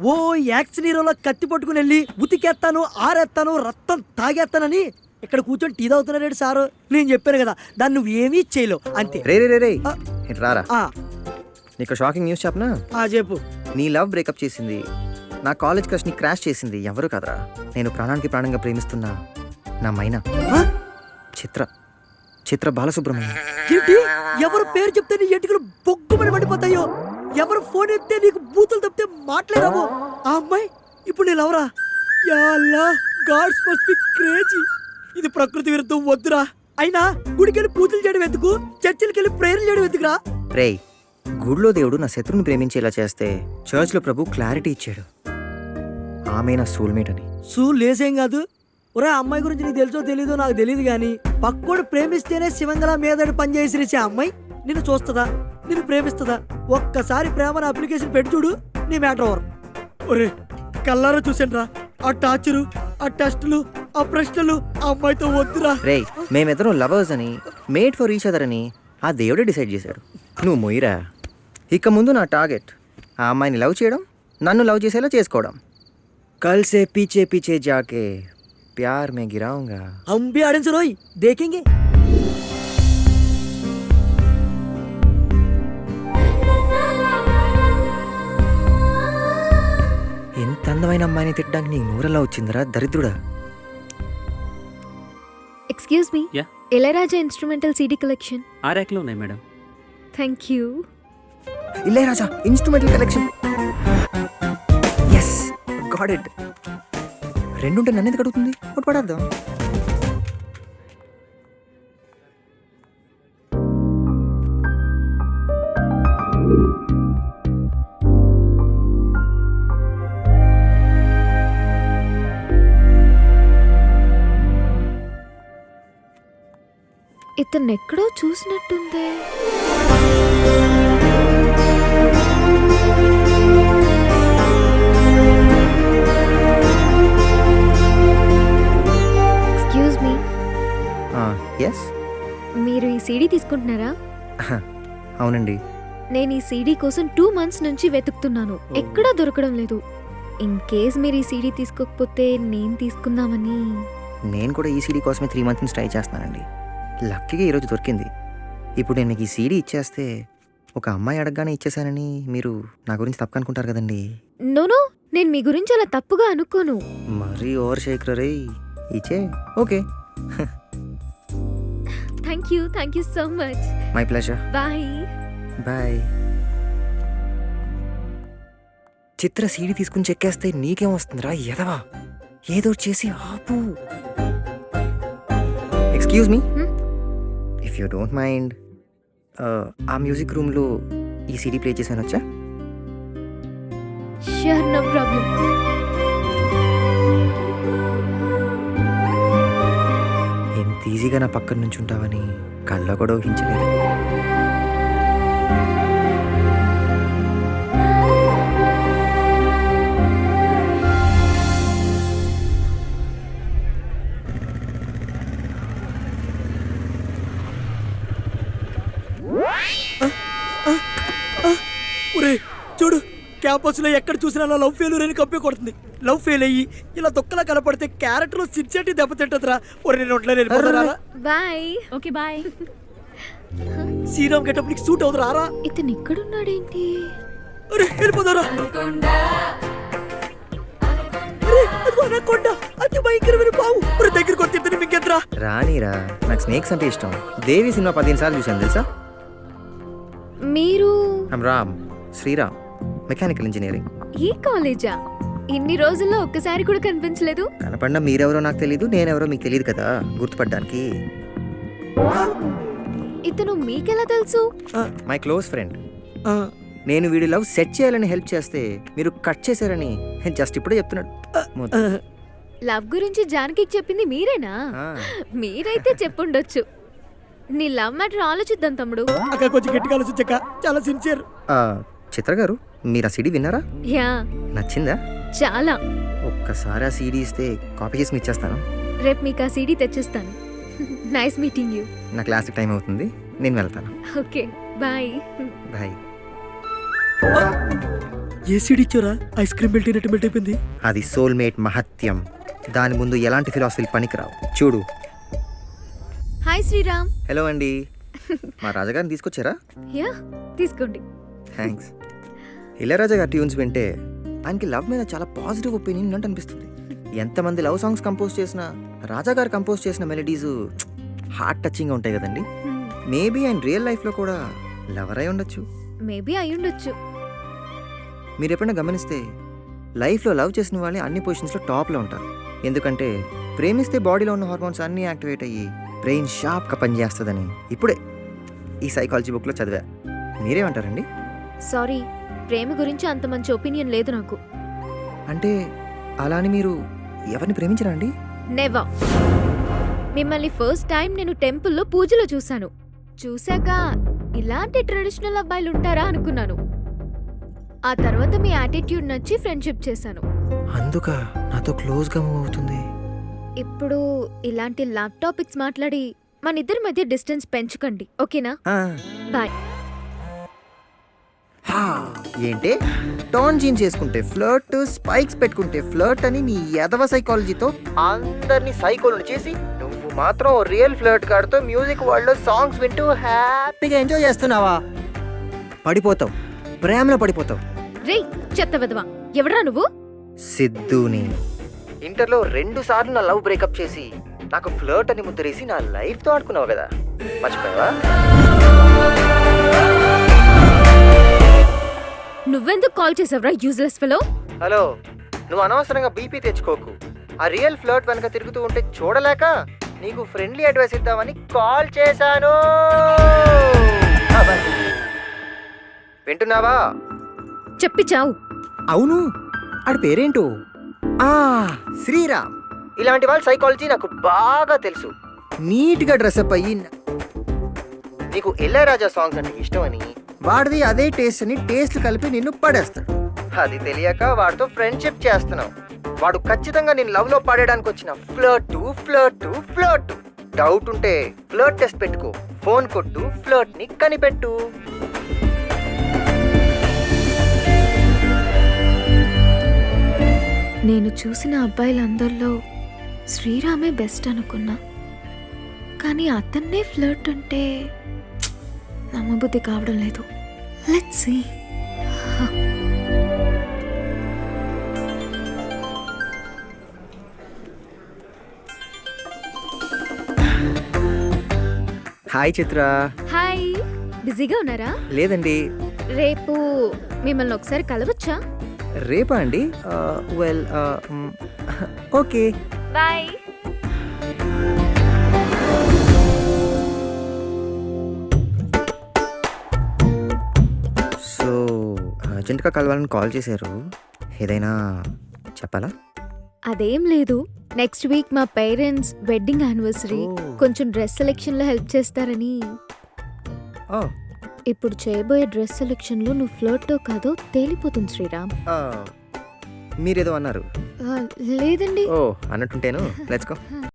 ఓ action హీరోలో కత్తి పట్టుకుని వెళ్ళి ఉతికేస్తాను ఆరేస్తాను రక్తం తాగేస్తానని ఇక్కడ కూర్చొని టీ తాగుతున్నాడు సారు. నేను చెప్పాను కదా దాన్ని నువ్వు ఏమీ చేయలేవు అంతే. రే రే రే రే ఇటు రారా. ఆ, నీకు షాకింగ్ న్యూస్ చెప్పనా? చెప్పు. నీ లవ్ బ్రేకప్ చేసింది, నా కాలేజ్ క్రష్ ని క్రాష్ చేసింది ఎవరు కదరా, నేను ప్రాణానికి ప్రాణంగా ప్రేమిస్తున్నా నా మైనా. ఆ? చిత్ర చిత్ర బాలసుబ్రహ్మణ్యం. ఏంటి? ఎవరు పేరు చెప్తే నీ ఎంటికలు బొగ్గుమని పడిపోతాయో, ఎవరు ఫోన్ ఎత్తే నీకు బూతులు తప్పితే మాట్లాడరావు. ఆ అమ్మాయి ఇప్పుడు నేను ఎవరా? Yeah Allah, God's must be crazy. ఇది ప్రకృతి విరుద్ధం, వద్దురా. అయినా గుడికెళ్ళి పూజలు చేయడం ఎందుకు, చర్చిలకి వెళ్ళి ప్రేయర్లు చేయడం ఎందుకురా? రేయ్, గుడిలో దేవుడు నా శత్రుని ప్రేమించేలా చేస్తే చర్చ్ లో ప్రభు క్లారిటీ ఇచ్చాడు, ఆమె నా సోల్మేట్ అని. లేసేం కాదు. ఒరే అమ్మాయి గురించి నీకు తెలుసో తెలీదో నాకు తెలియదు గాని పక్కోడు ప్రేమిస్తేనే శివంగలా మీదడి పని చేసి అమ్మాయి నిన్ను చూస్తుందా, నిన్ను ప్రేమిస్తుందా? ఒక్కసారి ప్రేమను అప్లికేషన్ పెట్టి చూడు, నీ మ్యాటర్ ఓవర్. ఒరే కల్లారా చూసాను రా ఆ టార్చరు, ఆ టెస్టులు, ఆ ప్రశ్నలు. ఆ అమ్మాయితో వద్దురా. రేయ్, మేమిద్దరం లవర్స్ అని, మేడ్ ఫర్ ఈచ్ అదర్ అని ఆ దేవుడే డిసైడ్ చేశాడు. నువ్వు మొయ్యరా. ఇక ముందు నా టార్గెట్ ఆ అమ్మాయిని లవ్ చేయడం, నన్ను లవ్ చేసేలా చేసుకోవడం. కల్ సే పీచే పీచే జాకే ప్యార్ మే గిరాऊंगा. हम भी आड़न रोई देखेंगे. ఎంత అందమైన అమ్మాయిని తిట్టడానికి నీకు నూరెలా వచ్చిందిరా దరిద్రుడా. Excuse me, yeah, Ilaiyaraaja instrumental CD collection. ఆ ర్యాక్లో ఉన్నాయి madam. Thank you. Ilaiyaraaja instrumental collection. Yes, got it. రెండుంటే నన్ను ఎందుకు అడుగుతుంది? ఒకటి పడేద్దాం. ఇతను ఎక్కడో చూసినట్టుందే. Excuse me, yes. మీరు ఈ సీడీ తీసుకుంటున్నారా? అవునండి. నేను ఈ సీడీ కోసం 2 months నుంచి వెతుకుతున్నాను, ఎక్కడా దొరకడం లేదు. ఇన్ కేస్ మీరు ఈ సీడీ తీసుకోకపోతే నేను తీసుకుందామని. నేను కూడా ఈ సీడీ కోసమే 3 months నుంచి ట్రై చేస్తున్నానండి. లక్కీగా ఈరోజు దొరికింది. ఇప్పుడు నేను మీకు ఈ సీడీ ఇచ్చేస్తే ఒక అమ్మాయి అడగగానే ఇచ్చేసానని మీరు నా గురించి తప్పు అనుకుంటారు కదండి. నోనో, నేను మీ గురించి అలా తప్పుగా అనుకోను. మరీ ఓవర్ షేక్ రే. ఇచ్చే okay. Thank you so much. My pleasure. Bye bye. Chitra CD తీసుకుని చెక్కేస్తే నీకేం వస్తుందిరా ఎదవా? ఏదో చేసి ఆపు. Excuse me, if you don't mind, ఆ మ్యూజిక్ రూమ్లో ఈ సీడీ ప్లే చేశాను వచ్చా? Sure, no problem. ఎంత ఈజీగా నా పక్కన నుంచి ఉంటావని కళ్ళలో కూడా ఊహించలేదు. ఒరే చూడు, క్యాంపస్ లో ఎక్కడ చూసినా నా లవ్ ఫెయిల్యూర్ అని కంపే కొడుతుంది. లవ్ ఫెయిల్ అయ్యి ఇలా తొక్కలా కనపడితే క్యారెక్టర్ లో సిన్సియారిటీ దెబ్బతింటదిరా. ఒరే నేను ఒంట్లో వెళ్ళిపోతారా? Bye. Okay bye. Sriram getup నీకు సూట్ అవుతురా రా? ఇతను ఎక్కడున్నాడేంటి? అరే వెళ్ళిపోతారా? కొండ అతి భయంకరమైన బావు. దగ్గరికి వచ్చి మీకెంతరా? రానీరా, నాకు స్నేక్స్ అంటే ఇష్టం. దేవి సినిమా 15 సార్లు చూశాను తెలుసా. మీరు? Ram, Sriram, mechanical engineering. ఈ కాలేజా? ఇన్ని రోజుల్లో ఒక్కసారి కూడా కనిపించలేదు. కనపడినా మీరెవరో నాకు తెలియదు, నేనెవరో మీకు తెలియదు కదా గుర్తుపడ్డానికి. ఇతను మీకెలా తెలుసు? My close friend. నేను వీడి లవ్ సెట్ చేయాలని హెల్ప్ చేస్తే మీరు కట్ చేశారని జస్ట్ ఇప్పుడే చెప్తున్నాడు. లవ్ గురించి జానకి చెప్పింది మీరేనా? మీరైతే చెప్పుండొచ్చు. నీ లవ్ మ్యాటర్ ఆలోచిద్దాం తమ్ముడు. అక్క కొంచెం గట్టిగా ఆలోచించక్క, చాలా సిన్సియర్. చిత్ర గారు, మీరు ఆ సీడీ విన్నారా? యా, నచ్చిందా? చాలా. ఒక్కసారి ఆ సీడీ ఇస్తే కాపీ చేసి ఇచ్చేస్తాను. రేపు మీకు ఆ సీడీ తెచ్చిస్తాను. Nice meeting you. నా క్లాస్కి టైం అవుతుంది, నేను వెళ్తాను. Okay bye. బాయ్. ఏసీడీ ఇచ్చారా? ఐస్ క్రీమ్ మెల్ట్ అయిపోయింది. అది సోల్మేట్ మహత్యం. దాని ముందు ఎలాంటి ఫిలాసఫీలు పనికిరావు. చూడు. హాయ్ శ్రీరామ్. హలో అండి. మా రాజాగారిని తీసుకొచ్చారా? యా, తీసుకోండి. థ్యాంక్స్. ఇళయరాజా గారి ట్యూన్స్ వింటే ఆయనకి లవ్ మీద చాలా పాజిటివ్ ఒపీనియన్ ఉన్నట్టు అనిపిస్తుంది. ఎంతమంది లవ్ సాంగ్స్ కంపోజ్ చేసినా రాజా గారు కంపోజ్ చేసిన మెలడీస్ హార్ట్ టచింగ్గా ఉంటాయి కదండి. మేబీ ఆయన రియల్ లైఫ్లో కూడా లవర్ అయి ఉండొచ్చు. మేబీ అయ్యుండొచ్చు. మీరు ఎప్పుడైనా గమనిస్తే లైఫ్లో లవ్ చేసిన వాళ్ళే అన్ని పొజిషన్స్లో టాప్లో ఉంటారు. ఎందుకంటే ప్రేమిస్తే బాడీలో ఉన్న హార్మోన్స్ అన్నీ యాక్టివేట్ అయ్యి బ్రెయిన్ షార్ప్గా పనిచేస్తుందని ఇప్పుడే ఈ సైకాలజీ బుక్లో చదివా. మీరేమంటారండి? సారీ, ప్రేమ గురించి అంత మంచి ఒపీనియన్ లేదు నాకు. అంటే అలా అని మీరు ఎవరిని ప్రేమించరా అండి? నెవర్. మిమ్మల్ని ఫస్ట్ టైం నేను టెంపుల్లో పూజలో చూశాను. చూశాక ఇలాంటి ట్రెడిషనల్ అబ్బాయిలు ఉంటారా అనుకున్నాను. ఆ తర్వాత మీ యాటిట్యూడ్ నచ్చి ఫ్రెండ్షిప్ చేశాను. అందుక నాతో క్లోజ్గా మూవ్ అవుతుంది. ఇప్పుడు ఇలాంటి ల్యాప్ టాపిక్స్ మాట్లాడి మన ఇద్దరి మధ్య డిస్టెన్స్ పెంచుకండి, ఓకేనా? బాయ్. ఏంటే టాన్ జీన్స్ చేసుకుంటే ఫ్లర్ట్, స్పైక్స్ పెట్టుకుంటే ఫ్లర్ట్ అని నీ ఎదవ సైకాలజీతో అందరినీ సైకోలను చేసి నువ్వు మాత్రం రియల్ ఫ్లర్ట్ గాడితో మ్యూజిక్ వరల్డ్ సాంగ్స్ వింటూ హ్యాపీగా ఎంజాయ్ చేస్తున్నావా? పడిపోతావు, ప్రేమలో పడిపోతావు. రేయ్ చెత్త వెదవా, ఎవడ్రా నువ్వు? సిద్ధుని. ఇంటర్లో 2 సార్లు నా లవ్ బ్రేకప్ చేసి నాకు ఫ్లర్ట్ అని ముద్రేసి నా లైఫ్తో ఆడుకున్నావు కదా, మర్చిపోయావా? నువ్వెందుకు కాల్ చేసావురా యూజ్లెస్ ఫెలో? హలో, నువ్వు అనవసరంగా బీపీ తెచ్చుకోకు. ఆ రియల్ ఫ్లర్ట్ వెనక తిరుగుతూ ఉంటే చూడలేక నీకు ఫ్రెండ్లీ అడ్వైస్ ఇద్దామని కాల్ చేశాను. వింటున్నావా? చెప్పి చావు. అవును, ఆడి పేరేంటో? శ్రీరామ్. ఇలాంటి వాళ్ళ సైకాలజీ నాకు బాగా తెలుసు. నీట్గా డ్రెస్అప్ అయ్యి నీకు ఇళయరాజా సాంగ్స్ అంటే ఇష్టం అని వాడిది అదే టేస్ట్ అని టేస్ట్ కలిపి నిన్ను పడేస్తాడు. అది తెలియక వాడితో ఫ్రెండ్షిప్ చేస్తున్నావు. వాడు ఖచ్చితంగా నేను లవ్ లో పడేయడానికి వచ్చిన ఫ్లర్ట్. డౌట్ ఉంటే ఫ్లర్ట్ టెస్ట్ పెట్టుకో. ఫోన్ కొట్టు, ఫ్లర్ట్ ని కనిపెట్టు. నేను చూసిన అబ్బాయిలందరిలో శ్రీరామే బెస్ట్ అనుకున్నా, కానీ అతన్నే ఫ్లర్ట్ అంటే నమ్మబుద్ధి కావడం లేదు. Let's see. Hi Chitra. Hi, బిజీగా ఉన్నారా? లేదండి. రేపు మిమ్మల్ని ఒకసారి కలవచ్చా? రేపా అండి? Well, okay. బాయ్. సో అర్జెంట్గా కలవాలని కాల్ చేశారు. ఏదైనా చెప్పాలా? అదేం లేదు, నెక్స్ట్ వీక్ మా పేరెంట్స్ వెడ్డింగ్ యానివర్సరీ. కొంచెం డ్రెస్ సెలెక్షన్ లో హెల్ప్ చేస్తారని. ఇప్పుడు చేయబోయే డ్రెస్ సెలెక్షన్ లో నువ్వు ఫ్లర్టో కాదో తేలిపోతుంది శ్రీరామ్. మీరేదో అన్నారు. లేదండి. అన్నట్టుంటేను. Let's go.